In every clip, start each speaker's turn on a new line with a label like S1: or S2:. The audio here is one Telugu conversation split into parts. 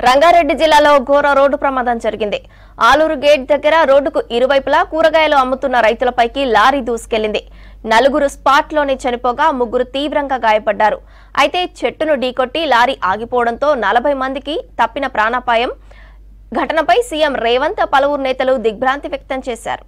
S1: రంగారెడ్డి జిల్లాలో ఘోర రోడ్డు ప్రమాదం జరిగింది. ఆలూరు గేట్ దగ్గర రోడ్డుకు ఇరువైపులా కూరగాయలు అమ్ముతున్న రైతులపైకి లారీ దూసుకెళ్లింది. 4 స్పాట్లోనే చనిపోగా 3 తీవ్రంగా గాయపడ్డారు. అయితే చెట్టును ఢీకొట్టి లారీ ఆగిపోవడంతో 40 మందికి తప్పిన ప్రాణాపాయం. ఘటనపై సీఎం రేవంత్ పలువురు నేతలు దిగ్భ్రాంతి వ్యక్తం చేశారు.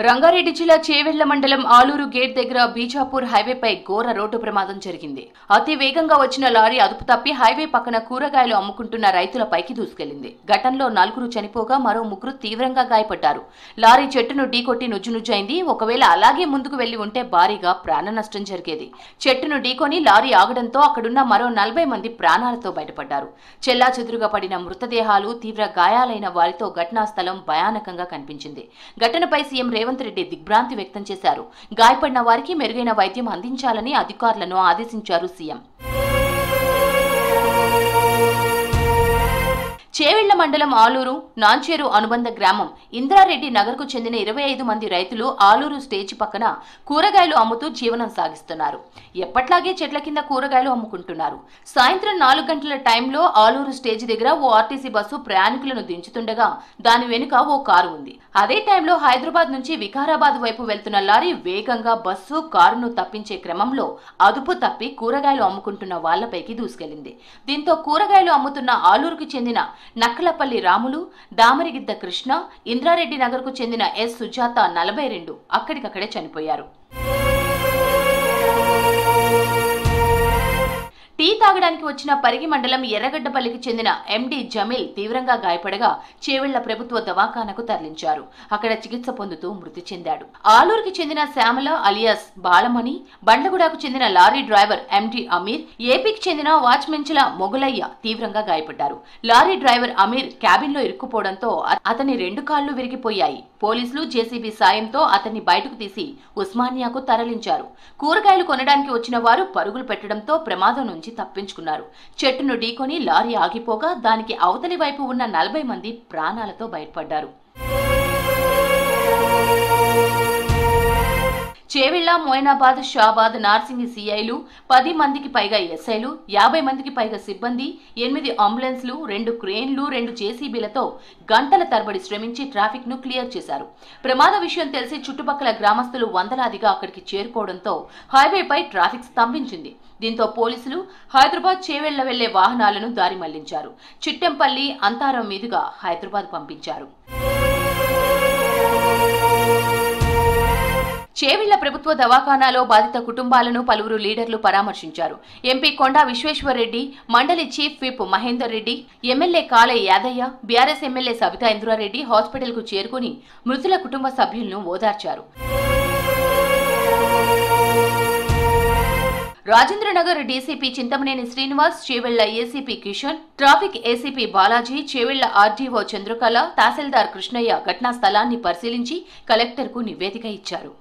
S2: రంగారెడ్డి జిల్లా చేవెళ్ల మండలం ఆలూరు గేట్ దగ్గర బీజాపూర్ హైవేపై ఘోర రోడ్డు ప్రమాదం జరిగింది. అతి వేగంగా వచ్చిన లారీ అదుపు తప్పి హైవే పక్కన కూరగాయలు అమ్ముకుంటున్న రైతులపైకి దూసుకెళ్లింది. ఘటనలో 4 చనిపోగా మరో 3 తీవ్రంగా గాయపడ్డారు. లారీ చెట్టును ఢీకొట్టి నుజ్జునుజ్జైంది. ఒకవేళ అలాగే ముందుకు వెళ్లి ఉంటే భారీగా ప్రాణ నష్టం జరిగేది. చెట్టును ఢీకొని లారీ ఆగడంతో అక్కడున్న మరో 40 మంది ప్రాణాలతో బయటపడ్డారు. చెల్లాచెదురుగా పడిన మృతదేహాలు, తీవ్ర గాయాలైన వారితో ఘటనా స్థలం భయానకంగా కనిపించింది. ఘటనపై సీఎం రేవంత్ రెడ్డి దిగ్భ్రాంతి వ్యక్తం చేశారు. గాయపడిన వారికి మెరుగైన వైద్యం అందించాలని అధికారులను ఆదేశించారు సీఎం. చేవెళ్ల మండలం ఆలూరు నాంచేరు అనుబంధ గ్రామం ఇంద్రారెడ్డి నగర్కు చెందిన 25 మంది రైతులు ఆలూరు స్టేజ్ పక్కన కూరగాయలు అమ్ముతూ జీవనం సాగిస్తున్నారు. ఎప్పట్లాగే చెట్ల కింద కూరగాయలు అమ్ముకుంటున్నారు. సాయంత్రం 4 గంటల టైంలో ఆలూరు స్టేజ్ దగ్గర ఓ ఆర్టీసీ బస్సు ప్రయాణికులను దించుతుండగా దాని వెనుక ఓ కారు ఉంది. అదే టైంలో హైదరాబాద్ నుంచి వికారాబాద్ వైపు వెళ్తున్న లారీ వేగంగా బస్సు, కారును తప్పించే క్రమంలో అదుపు తప్పి కూరగాయలు అమ్ముకుంటున్న వాళ్లపైకి దూసుకెళ్లింది. దీంతో కూరగాయలు అమ్ముతున్న ఆలూరుకు చెందిన నక్కలపల్లి రాములు, దామరిగిద్ద కృష్ణ, ఇంద్రారెడ్డి నగర్కు చెందిన ఎస్ సుజాత 42 అక్కడికక్కడే చనిపోయారు. టీ తాగడానికి వచ్చిన పరిగి మండలం ఎర్రగడ్డపల్లికి చెందిన ఎండి జమీల్ తీవ్రంగా గాయపడగా చేవెళ్ల ప్రభుత్వ దవాఖానకు తరలించారు. అక్కడ చికిత్స పొందుతూ మృతి చెందాడు. ఆలూరుకి చెందిన శ్యామల అలియాస్ బాలమణి, బండ్లగూడకు చెందిన లారీ డ్రైవర్ ఎండి అమీర్, ఏపీకి చెందిన వాచ్మెన్చుల మొగులయ్య తీవ్రంగా గాయపడ్డారు. లారీ డ్రైవర్ అమీర్ క్యాబిన్లో ఇరుక్కుపోవడంతో అతని 2 కాళ్లు విరిగిపోయాయి. పోలీసులు జేసీబీ సాయంతో అతన్ని బయటకు తీసి ఉస్మానియాకు తరలించారు. కూరగాయలు కొనడానికి వచ్చిన వారు పరుగులు పెట్టడంతో ప్రమాదం నుంచి తప్పించుకున్నారు. చెట్టును ఢీకొని లారీ ఆగిపోగా దానికి అవతలి వైపు ఉన్న 40 మంది ప్రాణాలతో బయటపడ్డారు. చేవెళ్ల, మోయినాబాద్, షాబాద్, నార్సింగి సీఐలు, 10 మందికి పైగా ఎస్ఐలు, 50 మందికి పైగా సిబ్బంది, 8 అంబులెన్స్లు, 2 క్రేన్లు, 2 జేసీబీలతో గంటల తరబడి శ్రమించి ట్రాఫిక్ ను క్లియర్ చేశారు. ప్రమాద విషయం తెలిసి చుట్టుపక్కల గ్రామస్తులు వందలాదిగా అక్కడికి చేరుకోవడంతో హైవేపై ట్రాఫిక్ స్తంభించింది. దీంతో పోలీసులు హైదరాబాద్ చేవెళ్ల వెళ్లే వాహనాలను దారి మళ్లించారు. చిట్టెంపల్లి, అంతారం మీదుగా హైదరాబాద్ పంపించారు. చేవెళ్ల ప్రభుత్వ దవాఖానాలో బాధిత కుటుంబాలను పలువురు లీడర్లు పరామర్శించారు. ఎంపీ కొండా విశ్వేశ్వర్రెడ్డి, మండలి chief whip Mahender Reddy, MLA Kale Yadaiah, BRS MLA Sabitha Indra Reddy hospital కు చేరుకుని మృతుల కుటుంబ సభ్యులను ఓదార్చారు. Rajendranagar DCP Chintamaneni Srinivas, Chevella ACP Kishan, traffic ACP Balaji, Chevella RDO Chandrakala, తహసీల్దార్ కృష్ణయ్య ఘటనా స్థలాన్ని పరిశీలించి కలెక్టర్కు నివేదిక ఇచ్చారు.